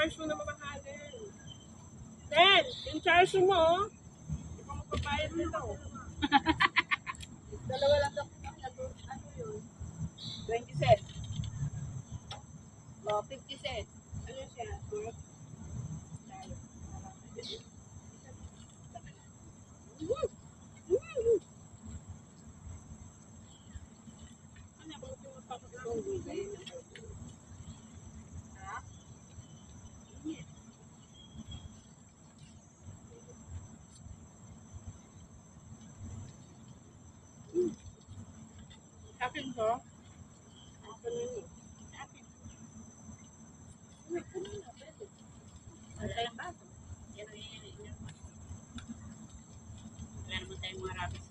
charge mo na mamahalin. Then, yung charge mo, hindi pa magpabayad nito. Dalawa lang daw. Ano yun? 20 cents. Oh, 50 cents. Ano siya? Worth? Akin ko? Akin yun. Akin. Wala yung baso. Yan ang yan. Wala naman tayong mga rabbits.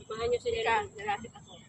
Samahan niyo sila. Lalapit ako.